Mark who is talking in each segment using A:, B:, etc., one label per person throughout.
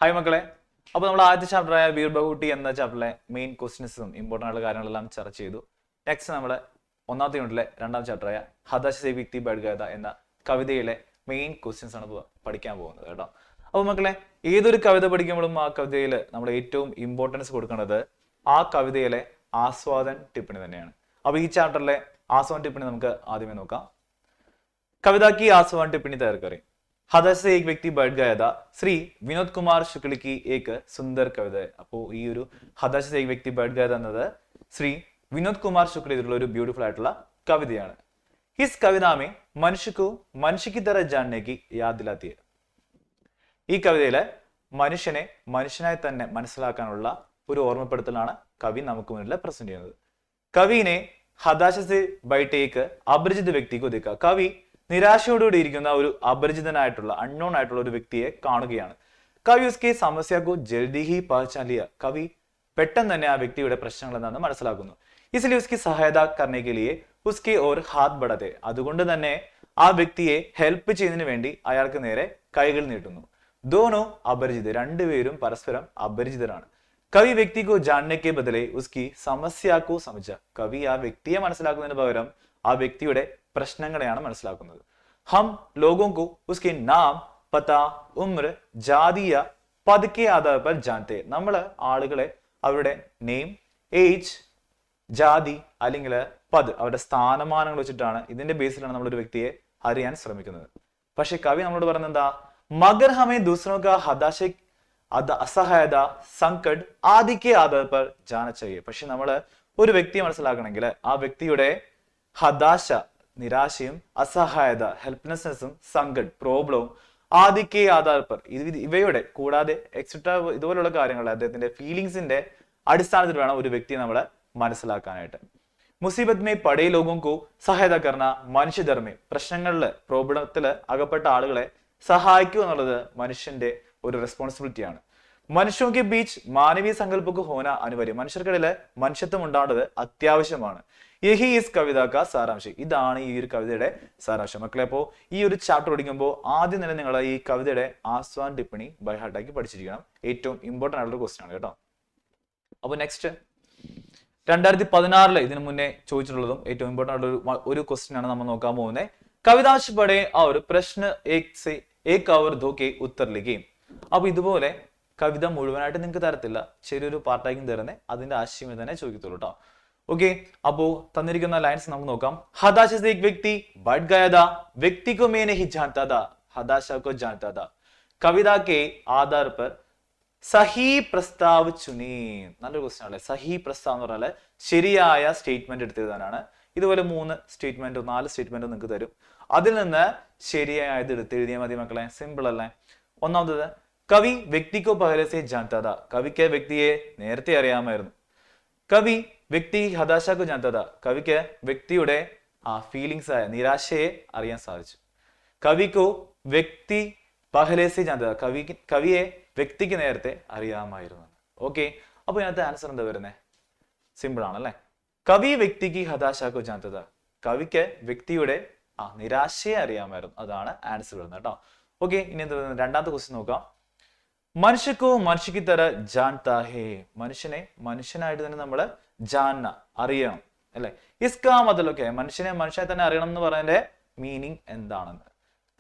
A: Hi മക്കളെ, അപ്പോൾ നമ്മൾ ആദ്യത്തെ ചാപ്റ്ററായ വീർ ബഹുട്ടി എന്ന ചാപ്റ്ററിലെ മെയിൻ ക്വസ്റ്റ്യൻസും ഇമ്പോർട്ടൻ്റ് ആയിട്ടുള്ള കാര്യങ്ങളെല്ലാം ചർച്ച ചെയ്തു. നെക്സ്റ്റ് നമ്മൾ ഒന്നാമത്തെ യൂണിറ്റിലെ രണ്ടാം ചാപ്റ്ററായ ഹതാശ സേ വ്യക്തി ബഡ് ഗയ എന്ന കവിതയിലെ മെയിൻ ക്വസ്റ്റ്യൻസ് ആണ് പഠിക്കാൻ പോകുന്നത് കേട്ടോ. അപ്പോൾ മക്കളെ, ഏതൊരു കവിത പഠിക്കുമ്പോഴും ആ കവിതയിൽ നമ്മൾ ഏറ്റവും ഇമ്പോർട്ടൻസ് കൊടുക്കേണ്ടത് ആ കവിതയിലെ ആസ്വാദൻ ടിപ്പണി തന്നെയാണ്. അപ്പോൾ ഈ ചാപ്റ്ററിലെ ആസ്വാദൻ ടിപ്പണി നമുക്ക് ആദ്യമേ നോക്കാം. कविता की आस्वान टिप्पणी तैयार करें. हदश से एक व्यक्ति बैठ गया था श्री विनोद कुमार शुक्ल की एक सुंदर कविത. അപ്പോൾ ഈ ഒരു ഹദാശ സേ ഏക് വ്യക്തി ബൈഠ് ഗയ എന്നത് ശ്രീ വിനോദ് കുമാർ ശുക്ല എഴുതിയിട്ടുള്ള ഒരു ബ്യൂട്ടിഫുൾ ആയിട്ടുള്ള കവിതയാണ്. इस कविता में मनुष्य को मनुष्य की तरह जानने की याद दिलाती है. ഈ കവിതയിലെ മനുഷ്യനെ മനുഷ്യനായി തന്നെ മനസ്സിലാക്കാനുള്ള ഒരു ഓർമ്മപ്പെടുത്തലാണ് കവി നമുക്ക് മുന്നിൽ പ്രസന്റ് ചെയ്യുന്നത്. കവിനെ ഹദാശ സേ ബൈഠ ഏക് അപരിചിത വ്യക്തി को देखा. കവി നിരാശയോടുകൂടി ഇരിക്കുന്ന ഒരു അപരിചിതനായിട്ടുള്ള അൺനോൺ ആയിട്ടുള്ള ഒരു വ്യക്തിയെ കാണുകയാണ്. കവി ഉസ്കെ സമസ്യക്കോ ജൽദി ഹി പഹചാൻ ലിയ. കവി പെട്ടെന്ന് തന്നെ ആ വ്യക്തിയുടെ പ്രശ്നങ്ങൾ എന്താണെന്ന് മനസ്സിലാക്കുന്നു. इसलिए उसकी सहायता करने के लिए उसके ओर हाथ बढ़ाते. അതുകൊണ്ട് തന്നെ ആ വ്യക്തിയെ ഹെൽപ്പ് ചെയ്യുന്നതിന് വേണ്ടി അയാൾക്ക് നേരെ കൈകൾ നീട്ടുന്നു. दोनों അപരിചിത, രണ്ടുപേരും പരസ്പരം അപരിചിതരാണ്. കവി വ്യക്തി को जानने के बदले उसकी समस्या को समझा. കവി ആ വ്യക്തിയെ മനസ്സിലാക്കുന്നതിന് പകരം ആ വ്യക്തിയുടെ പ്രശ്നങ്ങളെയാണ് മനസ്സിലാക്കുന്നത്. ഹം ലോഗോं को उसके नाम, पता, उम्र, जाति या पद के आधार पर जानते. നമ്മൾ ആളുകളെ അവരുടെ നെയിം, ഏജ്, ജാതി അല്ലെങ്കിൽ പദ്, അവരുടെ സ്ഥാനമാനങ്ങൾ വെച്ചിട്ടാണ്, ഇതിന്റെ ബേസിലാണ് നമ്മൾ ഒരു വ്യക്തിയെ അറിയാൻ ശ്രമിക്കുന്നത്. പക്ഷെ കവി നമ്മളോട് പറയുന്നത് എന്താ? മഗർ ഹമേ ദൂസറോ കാ ഹദാശ അസഹായത, സങ്കട് ആദി കെ ആധാർ പർ ജാന ചാഹിയെ. പക്ഷെ നമ്മൾ ഒരു വ്യക്തിയെ മനസ്സിലാക്കണമെങ്കിൽ ആ വ്യക്തിയുടെ ഹദാശ, നിരാശയും, അസഹായത, ഹെൽപ്ലെസ്നെസ്സും, സങ്കട്, പ്രോബ്ലവും, ആദിക്കെ ആധാർ പർ, ഇവയുടെ കൂടാതെ എക്സെട്രാ ഇതുപോലുള്ള കാര്യങ്ങൾ അദ്ദേഹത്തിന്റെ ഫീലിങ്സിന്റെ അടിസ്ഥാനത്തിൽ വേണം ഒരു വ്യക്തിയെ നമ്മളെ മനസ്സിലാക്കാനായിട്ട്. മുസീബത്ത് മേ പടേ ലോഗോं को സഹായത കർണ മനുഷ്യധർമ്മേ. പ്രശ്നങ്ങളില്, പ്രോബ്ലത്തില് അകപ്പെട്ട ആളുകളെ സഹായിക്കുക എന്നുള്ളത് മനുഷ്യന്റെ ഒരു റെസ്പോൺസിബിലിറ്റിയാണ്. മനുഷ്യോ കെ ബീച്ച് മാനവീയ സങ്കല്പക്ക് ഹോന അനിവാര്യം. മനുഷ്യർക്കിടയില് മനുഷ്യത്വം ഉണ്ടാവേണ്ടത് അത്യാവശ്യമാണ്. യഹി ഈസ് കവിത കാ സാരാംശം. ഇതാണ് ഈ ഒരു കവിതയുടെ സാരാംശം. മക്കളെ, അപ്പോൾ ഈ ഒരു ചാപ്റ്റർ പഠിക്കുമ്പോൾ ആദ്യം തന്നെ നിങ്ങൾ ഈ കവിതയുടെ ആസ്വാൻ ടിപ്പണി ബൈ ഹാർട്ടാക്കി പഠിച്ചിരിക്കണം. ഏറ്റവും ഇമ്പോർട്ടന്റ് ആയിട്ടുള്ള ക്വസ്റ്റ്യൻ ആണ് കേട്ടോ. അപ്പോൾ നെക്സ്റ്റ് 2016 ഇതിനു മുന്നേ ചോദിച്ചിട്ടുള്ളതും ഏറ്റവും ഇമ്പോർട്ടന്റ് ആയിട്ടുള്ള ഒരു ക്വസ്റ്റ്യൻ ആണ് നമ്മൾ നോക്കാൻ പോകുന്നത്. കവിതാശ് പടേ और प्रश्न एक से एक और दो के उत्तर लिखें. അപ്പൊ ഇതുപോലെ കവിത മുഴുവനായിട്ട് നിങ്ങൾക്ക് തരത്തില്ല, ചെറിയൊരു പാർട്ടായിരിക്കും തരുന്നത്. അതിന്റെ ആശയം തന്നെ ചോദിക്കത്തുള്ളൂ കേട്ടോ. ओके, അപ്പോ തന്നിരിക്കുന്ന ലൈൻസ് നമുക്ക് നോക്കാം. हदाशा से एक व्यक्ति बढ़ गया था, व्यक्ति को मैं नहीं जानता था, हदाशा को जानता था. कविता के आधार पर സഹി പ്രസ്താവ് ചുനി. നല്ലൊരു ക്വസ്റ്റ്യൻ അല്ലേ. സഹി പ്രസ്താവ് എന്ന് പറഞ്ഞാൽ ശരിയായ സ്റ്റേറ്റ്മെന്റ് എടുത്തെഴുതാനാണ്. ഇതുപോലെ 3 സ്റ്റേറ്റ്മെന്റോ 4 സ്റ്റേറ്റ്മെന്റോ നിങ്ങൾക്ക് തരും. അതിൽ നിന്ന് ശരിയായത് എടുത്തെഴുതിയാൽ മതി മക്കളെ. സിമ്പിൾ അല്ലേ. ഒന്നാമത്തത്, കവി വ്യക്തിക്കോ പഹലെ സേ ജാനതാ താ. കവിക്ക് വ്യക്തിയെ നേരത്തെ അറിയാമായിരുന്നു. കവി വ്യക്തി ഹദാശാക്കോ ജാനതാ താ. കവിക്ക് വ്യക്തിയുടെ ആ ഫീലിങ്സ് ആയ നിരാശയെ അറിയാൻ സാധിച്ചു. കവിക്കോ വ്യക്തി പഹലെ സേ ജാനതാ താ. കവിയെ വ്യക്തിക്ക് നേരത്തെ അറിയാമായിരുന്നു. ഓക്കെ, അപ്പൊ ഇതിനകത്ത് ആൻസർ എന്താ വരുന്നത്? സിമ്പിൾ ആണല്ലേ. കവി വ്യക്തിക്ക് ഹദാശാക്കോ ജാനതാ താ. കവിക്ക് വ്യക്തിയുടെ നിരാശയെ അറിയാമായിരുന്നു. അതാണ് ആൻസർ വരുന്നത് കേട്ടോ. ഓക്കെ, ഇനി എന്താ രണ്ടാമത്തെ ക്വസ്റ്റ്യൻ നോക്കാം. മനുഷ്യക്കോ മനുഷ്യക്ക് തര ജാൻതാ ഹേ. മനുഷ്യനെ മനുഷ്യനായിട്ട് തന്നെ നമ്മൾ ജാന്ന, അറിയണം അല്ലെ. ഇസ്കാ മതലൊക്കെ മനുഷ്യനെ മനുഷ്യനെ തന്നെ അറിയണം എന്ന് പറയുന്നതിന്റെ മീനിങ് എന്താണെന്ന്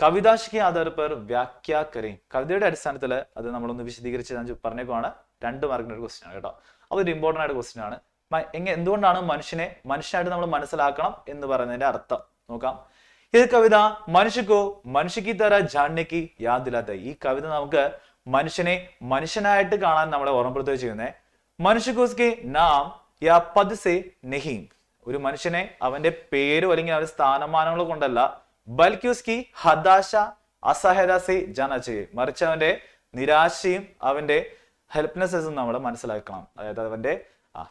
A: കവിതാശിക്ക് ആധാർ പർ വ്യാഖ്യാ കരയും. കവിതയുടെ അടിസ്ഥാനത്തിൽ അത് നമ്മളൊന്ന് വിശദീകരിച്ച് ഞാൻ പറഞ്ഞേക്കുവാണ്. 2 മാർക്കിന്റെ ഒരു ക്വസ്റ്റ്യൻ ആണ് കേട്ടോ. അതൊരു ഇമ്പോർട്ടന്റ് ആയിട്ട് ക്വസ്റ്റ്യൻ ആണ്. എന്തുകൊണ്ടാണ് മനുഷ്യനെ മനുഷ്യനായിട്ട് നമ്മൾ മനസ്സിലാക്കണം എന്ന് പറയുന്നതിന്റെ അർത്ഥം നോക്കാം. ഇത് കവിത മനുഷ്യക്കോ മനുഷ്യക്ക് തര ജാന്നേക്ക് യാദില്ലാത്ത. ഈ കവിത നമുക്ക് മനുഷ്യനെ മനുഷ്യനായിട്ട് കാണാൻ നമ്മളെ ഓർമ്മപ്പെടുത്തുക ചെയ്യുന്നത്. മനുഷ്യക്കോസ്കെ നാം യാ പദ് സേ നഹി. ഒരു മനുഷ്യനെ അവന്റെ പേരോ അല്ലെങ്കിൽ അവന്റെ സ്ഥാനമാനങ്ങളോ കൊണ്ടല്ല, ബൽക്കി ഉസ്കി ഹദാശ അസഹായത സേ ജാനാ ചാഹിയെ. മറിച്ച് അവന്റെ നിരാശയും അവന്റെ ഹെൽപ്ലെസ്നെസ്സും നമ്മൾ മനസ്സിലാക്കണം. അതായത് അവന്റെ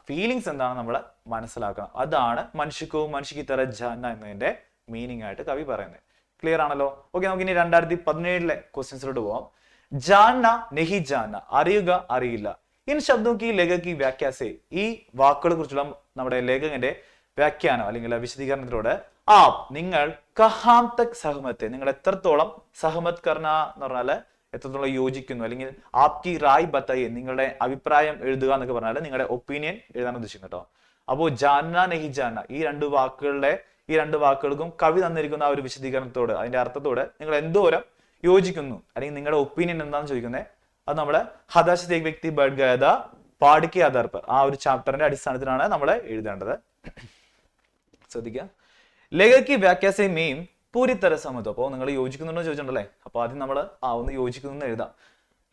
A: ഫീലിങ്സ് എന്താണെന്ന് നമ്മൾ മനസ്സിലാക്കണം. അതാണ് മനുഷ്യക്കോ മനുഷ്യക്ക് തര ജാന എന്നതിന്റെ മീനിങ് ആയിട്ട് കവി പറയുന്നത്. ക്ലിയർ ആണല്ലോ. ഓക്കെ, നമുക്ക് ഇനി 2017 ക്വസ്റ്റ്യൻസിലോട്ട് പോവാം. ജാന നെഹി ജാന, അറിയുക അറിയില്ല. ഇൻ ശബ്ദം കി ലേഖക് കി വ്യാഖ്യാസേ. ഈ വാക്കുകളെ കുറിച്ചുള്ള നമ്മുടെ ലേഖകന്റെ വ്യാഖ്യാനം അല്ലെങ്കിൽ വിശദീകരണത്തിലൂടെ നിങ്ങൾ കഹാം തക് സഹമത്തെ, നിങ്ങൾ എത്രത്തോളം സഹമത് കർണ എന്ന് പറഞ്ഞാല് എത്രത്തോളം യോജിക്കുന്നു, അല്ലെങ്കിൽ ആപ്കി റായ് ബത്തായി, നിങ്ങളുടെ അഭിപ്രായം എഴുതുക എന്നൊക്കെ പറഞ്ഞാൽ നിങ്ങളുടെ ഒപ്പീനിയൻ എഴുതാൻ ഉദ്ദേശിക്കുന്നു കേട്ടോ. അപ്പോൾ ജാന നെഹി ജാന, ഈ രണ്ട് വാക്കുകൾക്കും കവി തന്നിരിക്കുന്ന ആ ഒരു വിശദീകരണത്തോട്, അതിന്റെ അർത്ഥത്തോട് നിങ്ങൾ എന്തോരം യോജിക്കുന്നു, അല്ലെങ്കിൽ നിങ്ങളുടെ ഒപ്പീനിയൻ എന്താണെന്ന് ചോദിക്കുന്നത്. അത് നമ്മള് ഹതാശ ഏക് വ്യക്തി ബൈഠ് ഗയാ ഥാ പാഠ് കെ ആധാർ പർ, ആ ഒരു ചാപ്റ്ററിന്റെ അടിസ്ഥാനത്തിലാണ് നമ്മൾ എഴുതേണ്ടത്. ശ്രദ്ധിക്കുക. ലേഖകി വ്യാഖ്യാസെ മെയിം പൂരി തര സമത്വം. അപ്പോൾ നിങ്ങൾ യോജിക്കുന്നുണ്ടോ ചോദിച്ചിട്ടുണ്ടല്ലേ. അപ്പൊ ആദ്യം നമ്മൾ ഒന്ന് യോജിക്കുന്നു എഴുതാം.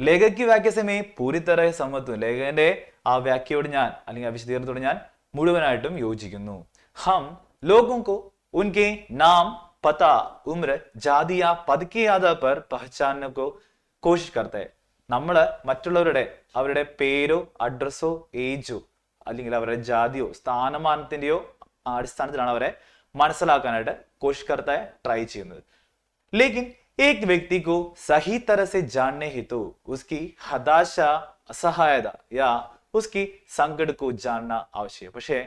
A: ലേഖകി വ്യാഖ്യാസെ മെയിം പൂരി തര സമത്വം, ലേഖകന്റെ ആ വ്യാഖ്യയോട് ഞാൻ, അല്ലെങ്കിൽ ആ വിശദീകരണത്തോട് ഞാൻ മുഴുവനായിട്ടും യോജിക്കുന്നു. ഹം ലോഗോं को उनके नाम, पता, उम्र, जाति या पद के आधार पर पहचानने को कोशिश करते हैं. നമ്മള് മറ്റുള്ളവരുടെ അവരുടെ പേരോ അഡ്രസ്സോ ഏജോ അല്ലെങ്കിൽ അവരുടെ ജാതിയോ സ്ഥാനമാനത്തിന്റെയോ അടിസ്ഥാനത്തിലാണ് അവരെ മനസ്സിലാക്കാനായിട്ട് കോഷിഷ് करता है, ട്രൈ ചെയ്യുന്നത്. लेकिन एक व्यक्ति को सही तरह से जानने हेतु उसकी हताशा, असहायता या उसकी संकट को जानना आवश्यक. പക്ഷേ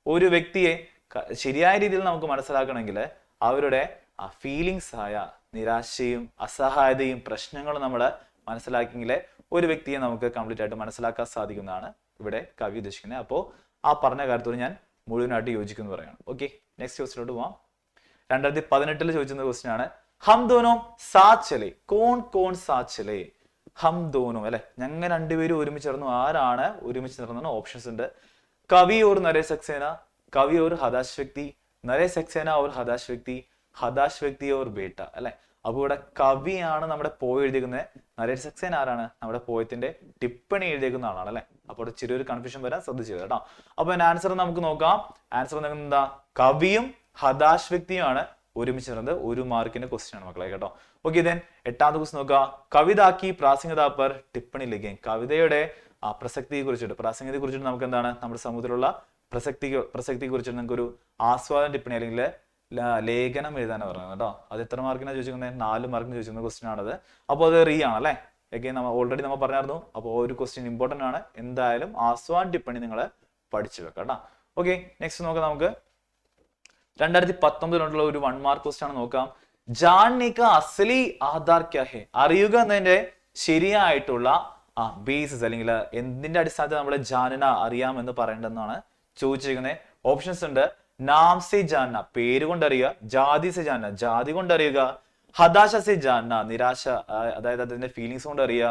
A: ഒരു വ്യക്തിയെ ശരിയായ രീതിയിൽ നമുക്ക് മനസ്സിലാക്കണമെങ്കിൽ അവരുടെ ആ ഫീലിങ്സ് ആയ നിരാശയും അസഹായതയും പ്രശ്നങ്ങളും നമ്മൾ മനസ്സിലാക്കിയെങ്കിൽ ഒരു വ്യക്തിയെ നമുക്ക് കംപ്ലീറ്റ് ആയിട്ട് മനസ്സിലാക്കാൻ സാധിക്കുന്നതാണ് ഇവിടെ കവി ഉദ്ദേശിക്കുന്നത്. അപ്പോൾ ആ പറഞ്ഞ കാര്യത്തോട് ഞാൻ മുഴുവനായിട്ട് യോജിക്കുന്നു പറയാണ്. ഓക്കെ, നെക്സ്റ്റ് ക്വസ്റ്റിലോട്ട് പോവാം. 2018 ചോദിച്ചിരുന്ന ക്വസ്റ്റ്യൻ ആണ്, ഹം ദോനോ സാത്ത് ചലേ, കോൺ കോൺ സാത്ത് ചലേ. ഹം ദോനോ അല്ലെ, ഞങ്ങൾ രണ്ടുപേരും ഒരുമിച്ച് ചേർന്നു. ആരാണ് ഒരുമിച്ച് ചേർന്ന ഓപ്ഷൻസ് ഉണ്ട്. കവി ഓർ നരേഷ് സക്സേന, കവി ഓർ ഹതാശ് വ്യക്തി, നരേഷ് സക്സേന ഓർ ഹതാശ് വ്യക്തി, ഹതാശ് വ്യക്തി ഓർ ബേട്ട അല്ലെ. അപ്പൊ ഇവിടെ കവിയാണ് നമ്മുടെ പോയ എഴുതിയിരിക്കുന്നത്. നരേഷ് സക്സേന ആരാണ്? നമ്മുടെ പോയത്തിന്റെ ടിപ്പണി എഴുതിയിരിക്കുന്ന ആളാണ് അല്ലെ. അപ്പോൾ ചെറിയൊരു കൺഫ്യൂഷൻ വരാൻ ശ്രദ്ധിച്ചത് കേട്ടോ. അപ്പൊ ആൻസർ നമുക്ക് നോക്കാം. ആൻസർ എന്താ? കവിയും ഹതാശ് വ്യക്തിയുമാണ് ഒരുമിച്ച് ചേർന്നത്. 1 മാർക്കിന്റെ ക്വസ്റ്റ്യൻ ആണ് മക്കളെ കേട്ടോ. ഓക്കെ, ദെൻ 8ാമത്തെ ക്വസ്റ്റ്യൻ നോക്കുക. കവിതാക്കി പ്രാസംഗികത പർ ടിപ്പണി ലിഖേൻ. കവിതയുടെ ആ പ്രസക്തിയെ കുറിച്ചിട്ട്, പ്രാസംഗികതയെ കുറിച്ചിട്ട് നമുക്ക് എന്താണ് നമ്മുടെ സമൂഹത്തിലുള്ള പ്രസക്തിയെ കുറിച്ചിട്ട് നിങ്ങൾക്ക് ഒരു ആസ്വാദന ടിപ്പണി അല്ലെങ്കിൽ ലേഖനം എഴുതാനാണ് പറയുന്നത് കേട്ടോ. അത് എത്ര മാർക്കിനാണ് ചോദിച്ചിരിക്കുന്നത്? 4 മാർക്കിന് ചോദിച്ചിരുന്ന ക്വസ്റ്റ്യൻ ആണത്. അപ്പോൾ അത് റീ ആണ് അല്ലെ. ഓൾറെഡി നമ്മൾ പറഞ്ഞായിരുന്നു. അപ്പോൾ ഒരു ക്വസ്റ്റ്യൻ ഇമ്പോർട്ടന്റ് ആണ്. എന്തായാലും ആസ്വാദന ടിപ്പണി നിങ്ങൾ പഠിച്ചു വെക്കാം കേട്ടോ. ഓക്കെ, നെക്സ്റ്റ് നോക്കാം. നമുക്ക് 2019 ഒരു 1 മാർക്ക് ക്വസ്റ്റ്യൻ ആണ് നോക്കാം. ജാൻനെ കാ അസ്ലി ആധാർ ക്യാ ഹെ. അറിയുക എന്നതിന്റെ ശരിയായിട്ടുള്ള ബേസിസ്, അല്ലെങ്കിൽ എന്തിന്റെ അടിസ്ഥാനത്തിൽ നമ്മൾ ജാനന അറിയാമെന്ന് പറയേണ്ടതെന്നാണ് ചോദിച്ചിരിക്കുന്നത്. ഓപ്ഷൻസ് ഉണ്ട്. നാം സെ ജാന, പേര് കൊണ്ടറിയുക. ജാതി സെ ജാന, ജാതി കൊണ്ടറിയുക. ഹതാശ സെ ജാന, നിരാശ അതായത് അതിന്റെ ഫീലിങ്സ് കൊണ്ട് അറിയുക.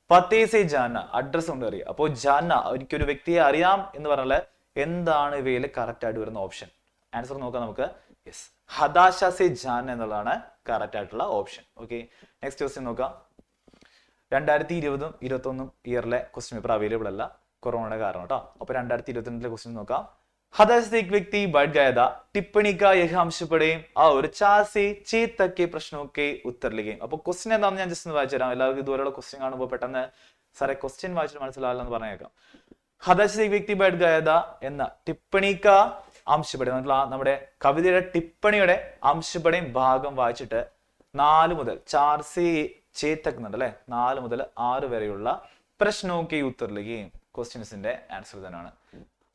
A: പത്തേ സെ ജാന, അഡ്രസ് കൊണ്ട് അറിയുക. അപ്പോൾ ജാന, എനിക്കൊരു വ്യക്തിയെ അറിയാം എന്ന് പറഞ്ഞാൽ എന്താണ് ഇവയിൽ കറക്റ്റ് ആയിട്ട് വരുന്ന ഓപ്ഷൻ? ആൻസർ നോക്കാം നമുക്ക്. യെസ്, ഹതാശ സെ ജാന എന്നുള്ളതാണ് കറക്റ്റ് ആയിട്ടുള്ള ഓപ്ഷൻ. ഓക്കെ, നെക്സ്റ്റ് ക്വസ്റ്റ്യൻ നോക്കാം. 2020-21 ഇയറിലെ ക്വസ്റ്റ്യൻ പേപ്പർ അവൈലബിൾ അല്ല, കൊറോണയുടെ കാരണം കേട്ടോ. അപ്പൊ 2022 ക്വസ്റ്റ്യൻ നോക്കാം. हताश से एक व्यक्ति बढ़ गया था, टिप्पणी का यह अंश पढ़े और 4 से 6 तक के प्रश्नों के उत्तर लिखे. അപ്പോൾ ക്വസ്റ്റ്യൻ എന്താണെന്ന് ഞാൻ ജസ്റ്റ് ഒന്ന് വായിച്ചു തരാം. എല്ലാവർക്കും ഇതുപോലെയുള്ള ക്വസ്റ്റ്യൻ കാണുമ്പോൾ പെട്ടെന്ന് സാറേ ക്വസ്റ്റ്യൻ വായിച്ചിട്ട് മനസ്സിലാവില്ല എന്ന് പറഞ്ഞേക്കാം. ഹതാശ से एक व्यक्ति बढ़ गया था എന്ന टिप्पणी का अंश पढ़े, നമ്മുടെ കവിതയുടെ ടിപ്പണിയുടെ അംശപടയും ഭാഗം വായിച്ചിട്ട് 4 മുതൽ 4 से 6 तक എന്നുണ്ടല്ലേ, 4 മുതൽ 6 വരെയുള്ള പ്രശ്നോക്കെ ഉത്തരലിക്കുകയും ക്വസ്റ്റ്യൻസിന്റെ ആൻസർ തന്നെയാണ്.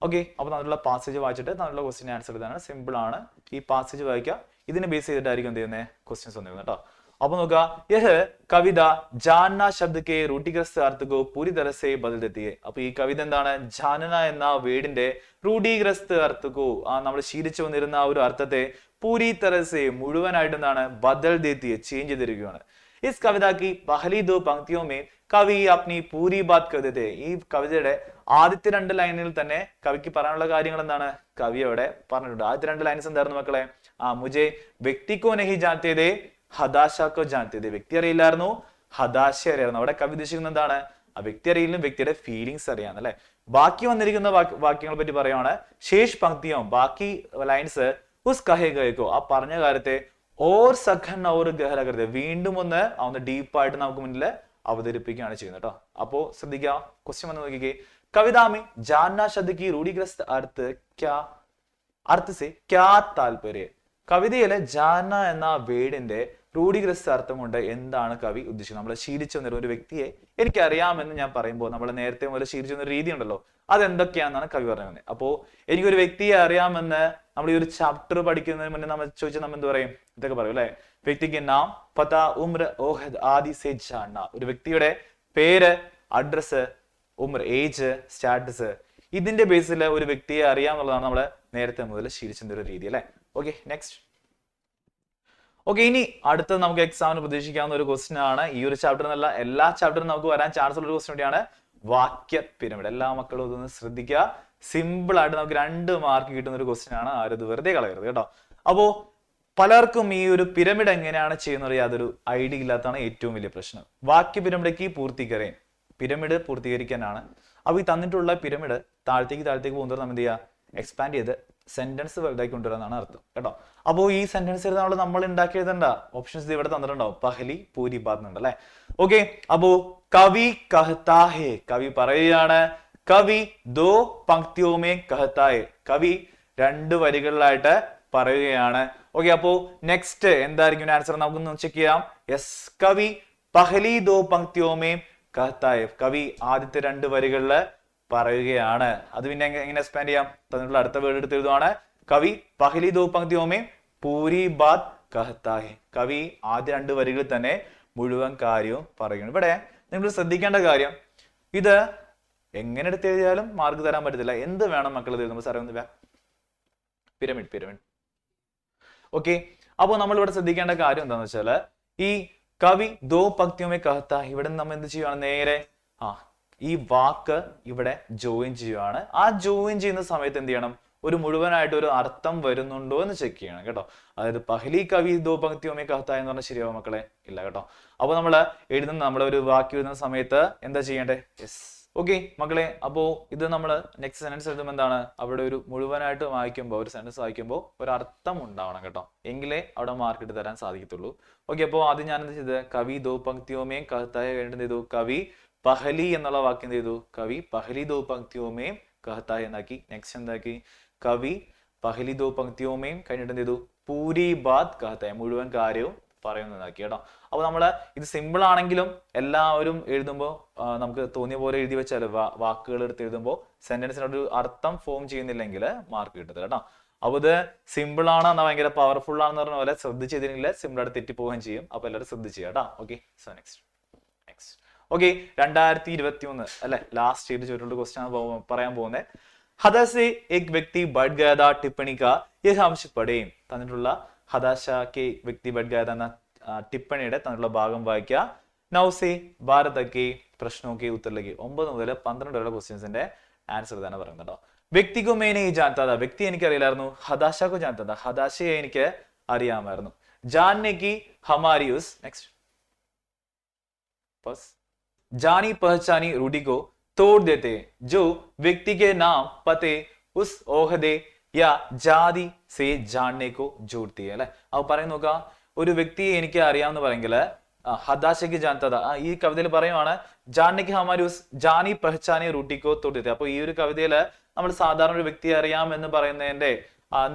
A: ഓക്കെ, അപ്പൊ നമ്മളുള്ള പാസേജ് വായിച്ചിട്ട് നമ്മളുടെ ക്വസ്റ്റ്യൻ ആൻസർ ഇതാണ്. സിമ്പിൾ ആണ്. ഈ പാസേജ് വായിക്കുക, ഇതിനെ ബേസ് ചെയ്തിട്ടായിരിക്കും എന്ത് ചെയ്യുന്നത് ക്വസ്റ്റ്യൻസ് വന്നിരുന്നത് കേട്ടോ. അപ്പൊ നോക്കുക, യഹ് കവിത ജാനന ശബ്ദ കെ റൂഢിഗ്രസ്ത അർത്ഥകോ പൂരി തര സേ ബദൽ ദേത്തി ഹൈ. അപ്പൊ ഈ കവിത എന്താണ്? ജാനന എന്ന വേർഡിന്റെ റൂഢിഗ്രസ്ത അർത്ഥകോ, നമ്മൾ ശീലിച്ചു വന്നിരുന്ന ആ ഒരു അർത്ഥത്തെ പൂരി തര സേ മുഴുവനായിട്ട് എന്താണ് ബദൽ ദേത്തി ഹൈ, ചേഞ്ച് ചെയ്തിരിക്കുകയാണ്. ഇസ് കവിത की पहली 2 पंक्तियों में കവി अपनी पूरी बात कर देते. ഈ കവിതയുടെ ആദ്യത്തെ 2 ലൈനിൽ തന്നെ കവിക്ക് പറയാനുള്ള കാര്യങ്ങൾ എന്താണ് കവി അവിടെ പറഞ്ഞിട്ടുണ്ട്. ആദ്യത്തെ 2 ലൈൻസ് എന്തായിരുന്നു മക്കളെ? മുझे വ്യക്തി को नहीं जानते थे, ഹതാശ को जानते थे. വ്യക്തി അറിയില്ലായിരുന്നു, ഹതാശ അറിയായിരുന്നു. അവിടെ കവി ഉദ്ദേശിക്കുന്നത് എന്താണ്? ആ വ്യക്തി അറിയില്ലും വ്യക്തിയുടെ ഫീലിങ്സ് അറിയാന്ന് അല്ലെ. ബാക്കി വന്നിരിക്കുന്ന വാക്യങ്ങളെ പറ്റി പറയുകയാണ്. ശേഷ് പങ്ക്തിയോ, ബാക്കി ലൈൻസ് ഉസ് കഹേ ഗയക്കോ, ആ പറഞ്ഞ കാര്യത്തെ ഓർ സഖൻ ഓർ ഗഹര കരുത്, വീണ്ടും ഒന്ന് ഡീപ്പായിട്ട് നമുക്ക് മുന്നിൽ അവതരിപ്പിക്കുകയാണ് ചെയ്യുന്നത് കേട്ടോ. അപ്പോ ശ്രദ്ധിക്കുക, ക്വസ്റ്റ്യൻ വന്ന് നോക്കിക്കേ. കവിതാമേ ജാനന ശബ്ദ की रूढ़िग्रस्त अर्थ से क्या तात्पर्य. കവിതയിലെ ജാന എന്ന വേർഡിന്റെ രൂഢീകരിച്ച അർത്ഥം കൊണ്ട് എന്താണ് കവി ഉദ്ദേശിക്കുന്നത്? നമ്മൾ ശീലിച്ചു വന്നിരുന്ന ഒരു വ്യക്തിയെ എനിക്കറിയാമെന്ന് ഞാൻ പറയുമ്പോൾ നമ്മൾ നേരത്തെ മുതൽ ശീലിച്ചു വന്ന രീതി ഉണ്ടല്ലോ, അതെന്തൊക്കെയാണെന്നാണ് കവി പറയുന്നത്. അപ്പോ എനിക്കൊരു വ്യക്തിയെ അറിയാമെന്ന് നമ്മൾ ഈ ഒരു ചാപ്റ്റർ പഠിക്കുന്നതിന് മുന്നേ നമ്മൾ ചോദിച്ചാൽ നമ്മൾ എന്ത് പറയും? ഇതൊക്കെ പറയും അല്ലെ. വ്യക്തിക്ക് നാം, പത, ഉമ്ര, ഓഹദ് ആദി സേ ജാനന. ഒരു വ്യക്തിയുടെ പേര്, അഡ്രസ്, ഉമ്ര ഏജ്, സ്റ്റാറ്റസ്, ഇതിന്റെ ബേസിൽ ഒരു വ്യക്തിയെ അറിയാമെന്നുള്ളതാണ് നമ്മൾ നേരത്തെ മുതൽ ശീലിച്ചിരുന്ന ഒരു രീതി അല്ലെ. Okay, next. ഓക്കെ, ഇനി അടുത്തത് നമുക്ക് എക്സാമിന് പ്രതീക്ഷിക്കാവുന്ന ഒരു ക്വസ്റ്റ്യൻ ആണ്. ഈ ഒരു ചാപ്റ്റർ എന്നല്ല, എല്ലാ ചാപ്റ്ററും നമുക്ക് വരാൻ ചാൻസ് ഉള്ള ഒരു ക്വസ്റ്റ്യൻ കൂടിയാണ് വാക്യ പിരമിഡ്. എല്ലാ മക്കളും ഇതൊന്ന് ശ്രദ്ധിക്കുക. സിമ്പിൾ ആയിട്ട് നമുക്ക് 2 മാർക്ക് കിട്ടുന്ന ഒരു ക്വസ്റ്റ്യൻ ആണ്. ആരും ഇത് വെറുതെ കളയരുത് കേട്ടോ. അപ്പോ പലർക്കും ഈ ഒരു പിരമിഡ് എങ്ങനെയാണ് ചെയ്യുന്നത് യാതൊരു ഐഡിയ ഇല്ലാത്തതാണ് ഏറ്റവും വലിയ പ്രശ്നം. വാക്യ പിരമിഡേക്ക് പൂർത്തീകരേ, പിരമിഡ് പൂർത്തീകരിക്കാനാണ്. അപ്പൊ ഈ തന്നിട്ടുള്ള പിരമിഡ് താഴത്തേക്ക് പോകുന്നത് നമ്മൾ എന്ത് ചെയ്യുക? എക്സ്പാൻഡ് ചെയ്ത് സെന്റൻസ് വലുതാക്കി കൊണ്ടുവരാന്നാണ് അർത്ഥം കേട്ടോ. അപ്പോ ഈ സെന്റൻസ് നമ്മൾ ഉണ്ടാക്കി എഴുതണ്ട. ഓപ്ഷൻസ് ഇവിടെ തന്നിട്ടുണ്ടാവും. പഹലി, പൂരി, ബാത് ഉണ്ട് അല്ലെ. ഓക്കെ, അപ്പോ കവി കഹ്താ ഹേ, കവി പറയുകയാണ്. കവി ദോ പങ്ക്തിയോ മേ കഹ്താ ഹേ, കവി 2 വരികളിലായിട്ട് പറയുകയാണ്. ഓക്കെ, അപ്പോ നെക്സ്റ്റ് എന്തായിരിക്കും ആൻസർ? നമുക്കൊന്ന് ചെക്ക് ചെയ്യാം. യെസ്, കവി പഹലി ദോ പങ്ക്തിയോ മേ കഹ്താ ഹേ, കവി ആദ്യത്തെ 2 വരികളില് പറയുകയാണ്. അത് പിന്നെ എങ്ങനെ എക്സ്പാൻഡ് ചെയ്യാം? തന്നിട്ടുള്ള അടുത്ത വേർഡ് എടുത്ത് എഴുതുവാണ്. കവി പഹലി ദോ പങ്ക്തിയോ മേ പൂരി ബാത് കഹ്താ ഹേ, കവി ആദ്യ 2 വരികളിൽ തന്നെ മുഴുവൻ കാര്യവും പറയുകയാണ്. ഇവിടെ നിങ്ങൾ ശ്രദ്ധിക്കേണ്ട കാര്യം, ഇത് എങ്ങനെ എടുത്ത് എഴുതിയാലും മാർക്ക് തരാൻ പറ്റത്തില്ല. എന്ത് വേണം മക്കൾ ഇത് എഴുതുമ്പോൾ? സാറേ ഒന്ന് പിരമിഡ്. ഓക്കെ, അപ്പൊ നമ്മൾ ഇവിടെ ശ്രദ്ധിക്കേണ്ട കാര്യം എന്താണെന്ന് വെച്ചാല്, ഈ കവി ദോ പങ്ക്തിയോമേ കഹ്താ, ഇവിടെ നമ്മൾ എന്ത് ചെയ്യുവാണ്? നേരെ ഈ വാക്ക് ഇവിടെ ജോയിൻ ചെയ്യുവാണ്. ആ ജോയിൻ ചെയ്യുന്ന സമയത്ത് എന്ത് ചെയ്യണം? ഒരു മുഴുവനായിട്ട് ഒരു അർത്ഥം വരുന്നുണ്ടോ എന്ന് ചെക്ക് ചെയ്യണം കേട്ടോ. അതായത് പഹലി കവി ദോ പങ്ക്തിയോമേ കഹ്താ എന്ന് പറഞ്ഞാൽ ശരിയാവും മക്കളെ? ഇല്ല കേട്ടോ. അപ്പൊ നമ്മള് നമ്മളൊരു വാക്യം എഴുതുന്ന സമയത്ത് എന്താ ചെയ്യേണ്ടേ? യെസ്. ഓക്കെ മക്കളെ, അപ്പോ ഇത് നമ്മൾ നെക്സ്റ്റ് സെന്റൻസ് എഴുതുമ്പോൾ എന്താണ്? അവിടെ ഒരു മുഴുവനായിട്ട് വായിക്കുമ്പോൾ, ഒരു സെന്റൻസ് വായിക്കുമ്പോൾ ഒരു അർത്ഥം ഉണ്ടാവണം കേട്ടോ, എങ്കിലേ അവിടെ മാർക്ക് ഇട്ട് തരാൻ സാധിക്കത്തുള്ളൂ. ഓക്കെ, അപ്പോൾ ആദ്യം ഞാൻ എന്ത് ചെയ്തത്? കവി ദോ പങ്ക്തിയോമേ കഹ്താ ഹേ കഴിഞ്ഞിട്ട് എന്ത് ചെയ്തു? കവി പഹലി എന്നുള്ള വാക്യം എന്ത് ചെയ്തു? കവി പഹലി ദോ പങ്ക്തിയോമേ കഹ്താ ഹേ എന്നാക്കി. നെക്സ്റ്റ് എന്താക്കി? കവി പഹലി ദോ പങ്ക്തിയോമേ കഴിഞ്ഞിട്ട് എന്ത് ചെയ്തു? പൂരി ബാത് കഹ്താ ഹേ, മുഴുവൻ കാര്യവും പറയുന്നതാക്കി കേട്ടോ. അപ്പൊ നമ്മള് ഇത് സിമ്പിൾ ആണെങ്കിലും എല്ലാവരും എഴുതുമ്പോൾ നമുക്ക് തോന്നിയ പോലെ എഴുതി വെച്ചാൽ, വാക്കുകൾ എടുത്ത് എഴുതുമ്പോൾ സെന്റൻസിനൊരു അർത്ഥം ഫോം ചെയ്യുന്നില്ലെങ്കിൽ മാർക്ക് കിട്ടത്തില്ല കേട്ടോ. അപ്പൊ ഇത് സിമ്പിൾ ആണ്, എന്നാ ഭയങ്കര പവർഫുൾ ആണെന്ന് പറഞ്ഞ പോലെ ശ്രദ്ധിച്ചതിനെങ്കിൽ സിമ്പിൾ ആയിട്ട് തെറ്റിപ്പോവുകയും ചെയ്യും. അപ്പൊ എല്ലാവരും ശ്രദ്ധിച്ചു കേട്ടോ. Okay, so next. ഓക്കെ, 2023 അല്ലെ, ലാസ്റ്റ് ചെയ്ത് ചോദിച്ചിട്ടുള്ള ക്വസ്റ്റ്യൻ ആണ് പറയാൻ പോകുന്നത്. ഹദാസെ ഏക് വ്യക്തി ബഡ് ഗയാ താ ടിപ്പണി കാ യഹ് ഹംസ് പഠേം. തന്നിട്ടുള്ള ഹദാശ കെ വ്യക്തി ബഡ് ഗയാ താ എന്ന ടിപ്പണിയുടെ തന്നിട്ടുള്ള ഭാഗം വായിക്കുക. നൗസെ ഭാരതക്കെ പ്രശ്നമൊക്കെ ഉത്തരലേക്ക് 9 മുതൽ 12 വരെയുള്ള ക്വസ്റ്റ്യൻസിന്റെ ആൻസർ തന്നെ പറയുന്നുണ്ടോ. വ്യക്തിക്കോ മേനെ ജാനതാ, വ്യക്തി എനിക്ക് അറിയില്ലായിരുന്നു. ഹദാശക്കോ ജാനതാ, ഹദാശയെ എനിക്ക് അറിയാമായിരുന്നു. ജാനേക്ക് ഹമാരി ഉസ്, നെക്സ്റ്റ് बस जानी पहचानी रूढ़ी को तोड़ देते हैं जो व्यक्ति के नाम पते उस ओहदे या ജാതി സേ ജാനനെ കോ ജോഡ്തി है അല്ലെ. അപ്പൊ പറയുന്ന നോക്ക, ഒരു വ്യക്തിയെ എനിക്ക് അറിയാമെന്ന് പറയുമെങ്കിൽ ഹദാശയ്ക്ക് ജാനത, ഈ കവിതയിൽ പറയുവാണ് ജാനയ്ക്ക് ഹമാരി ഉസ് ജാനി പഹച്ചാനി റൂട്ടിക്കോ തോടിത്തെ. അപ്പൊ ഈ ഒരു കവിതയില് നമ്മൾ സാധാരണ ഒരു വ്യക്തിയെ അറിയാം എന്ന് പറയുന്നതിന്റെ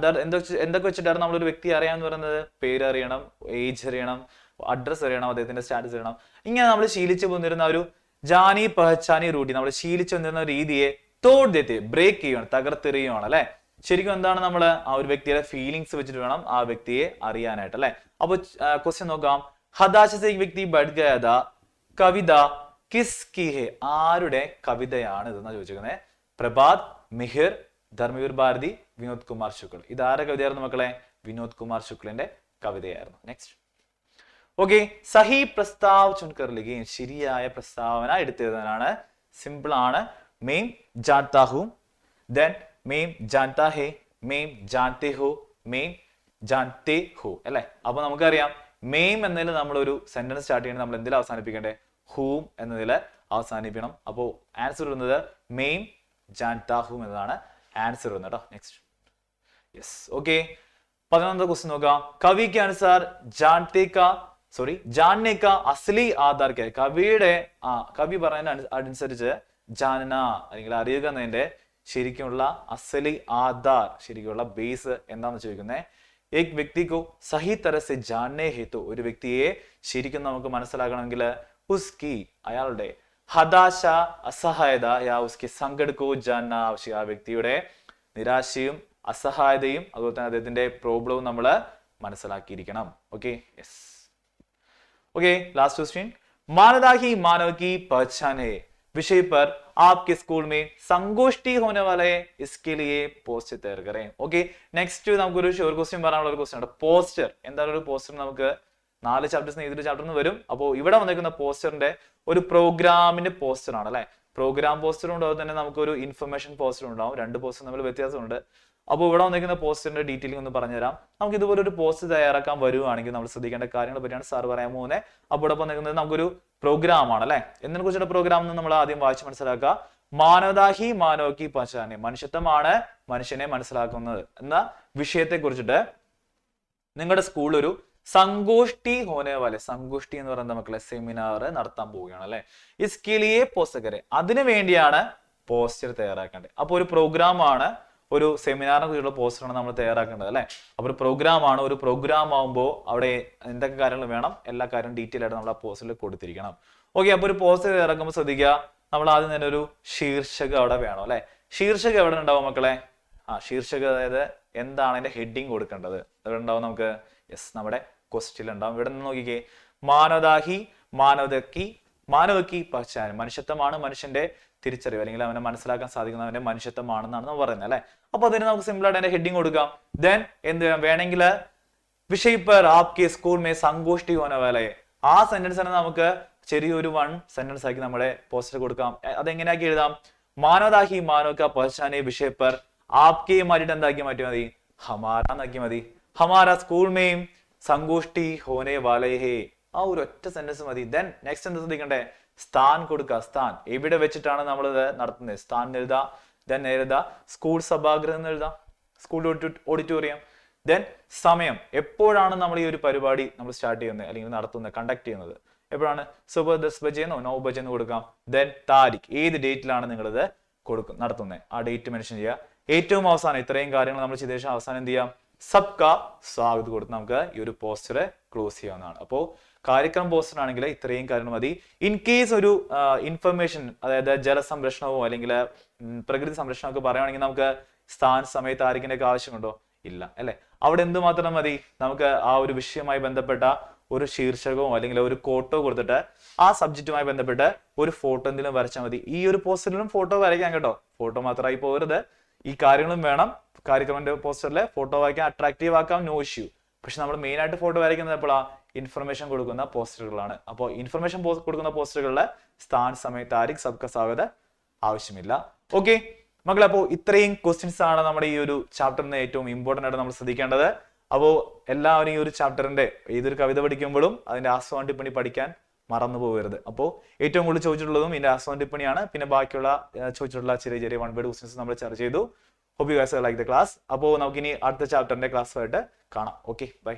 A: എന്തൊക്കെ വെച്ചിട്ടാണ് നമ്മളൊരു വ്യക്തിയെ അറിയാമെന്ന് പറയുന്നത്? പേര് അറിയണം, ഏജ് അറിയണം, അഡ്രസ് അറിയണം, അദ്ദേഹത്തിന്റെ സ്റ്റാറ്റസ് അറിയണം. ഇങ്ങനെ നമ്മൾ ശീലിച്ചു പോന്നിരുന്ന ഒരു ജാനി പഹച്ചാനി റൂട്ടി, നമ്മൾ ശീലിച്ചു വന്നിരുന്ന രീതിയെ തോടെത്തി ബ്രേക്ക് ചെയ്യുകയാണ്, തകർത്തെറിയുകയാണ് അല്ലെ. ശരിക്കും എന്താണ്? നമ്മൾ ആ ഒരു വ്യക്തിയുടെ ഫീലിങ്സ് വെച്ചിട്ട് വേണം ആ വ്യക്തിയെ അറിയാനായിട്ട് അല്ലെ. അപ്പൊ ക്വസ്റ്റ്യൻ നോക്കാം. ഹദാശ സേ വ്യക്തി ബഡ് ഗയാ താ കവിത കിസ് കി ഹെ, ആരുടെ കവിതയാണ് ഇതെന്നാ ചോദിച്ചിരിക്കുന്നത്? പ്രഭാത്, മിഹിർ, ധർമ്മവീർ ഭാരതി, വിനോദ് കുമാർ ശുക്ൽ. ഇത് ആരുടെ കവിതയായിരുന്നു മക്കളെ? വിനോദ് കുമാർ ശുക്ലിന്റെ കവിതയായിരുന്നു. നെക്സ്റ്റ്. ഓക്കെ, സഹി പ്രസ്താവ് ചുൻകർ ലിഖിൻ, ശരിയായ പ്രസ്താവന എടുത്തെഴുതാനാണ്. സിമ്പിൾ ആണ്. മെയിം ജാൻതാ ഹൂ, ദെൻ മെയിം ജാൻതാ ഹേ, മെയിം ജാൻതേ ഹോ, മെയിം ജാൻതേ ഹോ അല്ലെ. അപ്പൊ നമുക്കറിയാം മെയിം എന്നതിൽ നമ്മളൊരു സെന്റൻസ് സ്റ്റാർട്ട് ചെയ്യണം, നമ്മൾ എന്തിൽ അവസാനിപ്പിക്കണ്ടേ? ഹൂം എന്നതിൽ അവസാനിപ്പിക്കണം. അപ്പോ ആൻസർ വരുന്നത് മെയിം ജാൻതാ ഹൂം എന്നതാണ് ആൻസർ വരുന്നത് കേട്ടോ. നെക്സ്റ്റ്. യെസ്. ഓക്കെ, 11ാമത്തെ ക്വസ്റ്റ്യൻ നോക്കാം. കവി കെ അനുസാർ ജാനനെ കാ അസ്ലി ആധാർ കെ, കവിയുടെ കവി പറയുന്ന അനുസരിച്ച് ജാനന അല്ലെങ്കിൽ അറിയുക എന്നതിന്റെ ശരിക്കുമുള്ള അസ്ലി ആധാർ, ശരിക്കുള്ള ബേസ് എന്താന്ന് ചോദിക്കുന്നത്? एक व्यक्ति को सही तरह से जानने हेतु ഒരു വ്യക്തിയെ ശരിക്കും നമുക്ക് മനസ്സിലാക്കണമെങ്കിൽ ഉസ്കി അയാളുടെ ഹതാശ അസഹായത യാ ഉസ്കി സങ്കട് കോ ജാനന ആവശ്യം ആ വ്യക്തിയുടെ നിരാശയും അസഹായതയും അതുപോലെ തന്നെ അദ്ദേഹത്തിന്റെ പ്രോബ്ലവും നമ്മൾ മനസ്സിലാക്കിയിരിക്കണം okay yes okay last question मानवता ही मानव की पहचान है विषय पर आपके स्कूल में संगोष्ठी होने वाला है इसके लिए പോസ്റ്റർ തയ്യാർ करें ഓക്കെ നെക്സ്റ്റ് നമുക്കൊരു ഷോർട്ട് ക്വസ്റ്റ്യൻ പറയാനുള്ള ഒരു ക്വസ്റ്റ്യൻ ആണ് പോസ്റ്റർ എന്താണ് ഒരു പോസ്റ്റർ നമുക്ക് 4 ചാപ്റ്റേഴ്സ് ഏതൊരു ചാപ്റ്ററിന് വരും അപ്പോൾ ഇവിടെ വന്നിരിക്കുന്ന പോസ്റ്ററിന്റെ ഒരു പ്രോഗ്രാമിന്റെ പോസ്റ്റർ ആണ് അല്ലെ പ്രോഗ്രാം പോസ്റ്റർ ഉണ്ടാവും തന്നെ നമുക്കൊരു ഇൻഫർമേഷൻ പോസ്റ്റർ ഉണ്ടാവും രണ്ട് പോസ്റ്റർ തമ്മിൽ വ്യത്യാസമുണ്ട് അപ്പോൾ ഇവിടെ വന്നിരിക്കുന്ന പോസ്റ്ററിന്റെ ഡീറ്റെയിലിംഗ് ഒന്ന് പറഞ്ഞുതരാം നമുക്ക് ഇതുപോലെ ഒരു പോസ്റ്റ് തയ്യാറാക്കാൻ വരുവാണെങ്കിൽ നമ്മൾ ശ്രദ്ധിക്കേണ്ട കാര്യങ്ങളെ പറ്റിയാണ് സാർ പറയാൻ പോകുന്നത് അപ്പോൾ ഇവിടെ വന്നിരിക്കുന്നത് നമുക്കൊരു പ്രോഗ്രാം ആണ് അല്ലെ എന്നതിനെ കുറിച്ചുള്ള പ്രോഗ്രാം എന്ന് നമ്മൾ ആദ്യം വായിച്ച് മനസ്സിലാക്കുക മാനവതാ ഹി മാനവ കി പഹചാൻ മനുഷ്യത്വമാണ് മനുഷ്യനെ മനസ്സിലാക്കുന്നത് എന്ന വിഷയത്തെ കുറിച്ചിട്ട് നിങ്ങളുടെ സ്കൂളിൽ ഒരു സങ്കോഷ്ടി ഹോനെ വാലെ സങ്കോഷ്ടി എന്ന് പറയുന്ന മക്കളെ സെമിനാർ നടത്താൻ പോവുകയാണ് അല്ലെ ഇസ്കിലിയെ പോസ്റ്റർ അതിനു വേണ്ടിയാണ് പോസ്റ്റർ തയ്യാറാക്കേണ്ടത് അപ്പോൾ ഒരു പ്രോഗ്രാം ആണ് ഒരു സെമിനാറിനെ കുറിച്ചുള്ള പോസ്റ്ററാണ് നമ്മൾ തയ്യാറാക്കേണ്ടത് അല്ലെ അപ്പൊ ഒരു പ്രോഗ്രാം ആണ് ഒരു പ്രോഗ്രാം ആകുമ്പോൾ അവിടെ എന്തൊക്കെ കാര്യങ്ങൾ വേണം എല്ലാ കാര്യവും ഡീറ്റെയിൽ ആയിട്ട് നമ്മൾ ആ പോസ്റ്ററിൽ കൊടുത്തിരിക്കണം ഓക്കെ അപ്പൊ ഒരു പോസ്റ്റർ തയ്യാറാക്കുമ്പോൾ ശ്രദ്ധിക്കുക നമ്മൾ ആദ്യം തന്നെ ഒരു ശീർഷകം അവിടെ വേണം അല്ലെ ശീർഷകം എവിടെ ഉണ്ടാവും മക്കളെ ശീർഷകം അതായത് എന്താണ് അതിന്റെ ഹെഡിങ് കൊടുക്കേണ്ടത് എവിടെ ഉണ്ടാവും നമുക്ക് യെസ് നമ്മുടെ ക്വസ്റ്റ്യൻ ഉണ്ടാവും ഇവിടെ നിന്ന് നോക്കിക്കേ മാനവതാഹി മാനവക്കി പഹചാൻ മനുഷ്യത്വമാണ് മനുഷ്യന്റെ തിരിച്ചറിവ് അല്ലെങ്കിൽ അവനെ മനസ്സിലാക്കാൻ സാധിക്കുന്നവന്റെ മനുഷ്യത്വമാണെന്നാണ് നമ്മൾ പറയുന്നത് അല്ലെ അപ്പൊ അതിന് നമുക്ക് സിമ്പിൾ ആയിട്ട് അതിന്റെ ഹെഡിങ് കൊടുക്കാം ദെൻ എന്ത് വേണമെങ്കിൽ വിഷയ് പർ ആപ്കെ സ്കൂൾ മേ സങ്കോഷ്ടി ഹോനെ വാലെ ആ സെന്റൻസ് തന്നെ നമുക്ക് ചെറിയൊരു 1 സെന്റൻസ് ആക്കി നമ്മുടെ പോസ്റ്റർ കൊടുക്കാം അതെങ്ങനെയാക്കി എഴുതാം മാനവതാഹി മാനവ പഹചാനെ വിഷയ് പർ ആപ്കെ മാറ്റിട്ട് എന്താക്കി മാറ്റി മതി ഹമാര എന്നാക്കി മതി ഹമാര സ്കൂൾ മേം സങ്കോഷ്ടി ഹോനെ വാലെ ഹേ ആ ഒരു ഒറ്റ സെന്റൻസ് മതി ദെൻ നെക്സ്റ്റ് എന്താ ശ്രദ്ധിക്കണ്ടേ സ്ഥാൻ കൊടുക്കുക സ്ഥാൻ എവിടെ വെച്ചിട്ടാണ് നമ്മൾ ഇത് നടത്തുന്നത് സ്ഥാൻ എഴുതാം ദെൻ എഴുതാ സ്കൂൾ സഭാഗൃഹം എഴുതാം സ്കൂൾ ഓഡിറ്റോറിയം ദെൻ സമയം എപ്പോഴാണ് നമ്മൾ ഈ ഒരു പരിപാടി നമ്മൾ സ്റ്റാർട്ട് ചെയ്യുന്നത് അല്ലെങ്കിൽ നടത്തുന്നത് കണ്ടക്ട് ചെയ്യുന്നത് എപ്പോഴാണ് സുബഹ് 10 ബജെന്നോ 9 ബജെന്ന് കൊടുക്കാം ദെൻ താരിഖ് ഏത് ഡേറ്റിലാണ് നിങ്ങൾ ഇത് നടത്തുന്നത് ആ ഡേറ്റ് മെൻഷൻ ചെയ്യുക ഏറ്റവും അവസാനം ഇത്രയും കാര്യങ്ങൾ നമ്മൾ ചെയ്ത ശേഷം അവസാനം എന്ത് ചെയ്യാം സബ്ക സ്വാഗത് കൊടുത്ത് നമുക്ക് ഈ ഒരു പോസ്റ്റർ ക്ലോസ് ചെയ്യാവുന്നതാണ് അപ്പോൾ കാര്യക്രമ പോസ്റ്റർ ആണെങ്കിൽ ഇത്രയും കാര്യങ്ങൾ മതി ഇൻ കേസ് ഒരു ഇൻഫർമേഷൻ അതായത് ജലസംരക്ഷണമോ അല്ലെങ്കിൽ പ്രകൃതി സംരക്ഷണമൊക്കെ പറയുകയാണെങ്കിൽ നമുക്ക് സ്ഥാൻ സമയ താരിഖിന്റെ ഒക്കെ ആവശ്യമുണ്ടോ ഇല്ല അല്ലെ അവിടെ എന്ത് മാത്രം മതി നമുക്ക് ആ ഒരു വിഷയവുമായി ബന്ധപ്പെട്ട ഒരു ശീർഷകമോ അല്ലെങ്കിൽ ഒരു കോട്ടോ കൊടുത്തിട്ട് ആ സബ്ജക്റ്റുമായി ബന്ധപ്പെട്ട് ഒരു ഫോട്ടോ എന്തെങ്കിലും വരച്ചാൽ മതി ഈ ഒരു പോസ്റ്ററിലും ഫോട്ടോ വരയ്ക്കാം കേട്ടോ ഫോട്ടോ മാത്രമായി പോകരുത് ഈ കാര്യങ്ങളും വേണം കാര്യക്രമന്റെ പോസ്റ്ററിലെ ഫോട്ടോ വായിക്കാൻ അട്രാക്റ്റീവ് ആക്കാം നോ ഇഷ്യൂ പക്ഷെ നമ്മൾ മെയിൻ ആയിട്ട് ഫോട്ടോ വരയ്ക്കുന്നത് എപ്പോഴാ ഇൻഫർമേഷൻ കൊടുക്കുന്ന പോസ്റ്ററുകളാണ് അപ്പോൾ ഇൻഫർമേഷൻ കൊടുക്കുന്ന പോസ്റ്ററുകളിലെ സ്ഥാൻ സമയ താരിഖ് സബ്ക സ്വാഗത് ആവശ്യമില്ല ഓക്കെ മക്കളെ അപ്പോൾ ഇത്രയും ക്വസ്റ്റ്യൻസ് ആണ് നമ്മുടെ ഈ ഒരു ചാപ്റ്ററിന് ഏറ്റവും ഇമ്പോർട്ടന്റ് ആയിട്ട് നമ്മൾ ശ്രദ്ധിക്കേണ്ടത് അപ്പോൾ എല്ലാവരും ഈ ഒരു ചാപ്റ്ററിന്റെ ഏതൊരു കവിത പഠിക്കുമ്പോഴും അതിന്റെ ആസ്വാദന ടിപ്പണി പഠിക്കാൻ മറന്നു പോകരുത് അപ്പോൾ ഏറ്റവും കൂടുതൽ ചോദിച്ചിട്ടുള്ളതും ഇതിന്റെ ആസ്വാദന ടിപ്പണിയാണ് പിന്നെ ബാക്കിയുള്ള ചോദിച്ചിട്ടുള്ള ചെറിയ ചെറിയ 1 വേർഡ് ക്വസ്റ്റ്യൻസ് നമ്മൾ ചർച്ച ചെയ്തു hope you guys like the class അപ്പോൾ നമുക്കിനി അടുത്ത ചാപ്റ്ററിന്റെ ക്ലാസ് ആയിട്ട് കാണാം ഓക്കെ ബൈ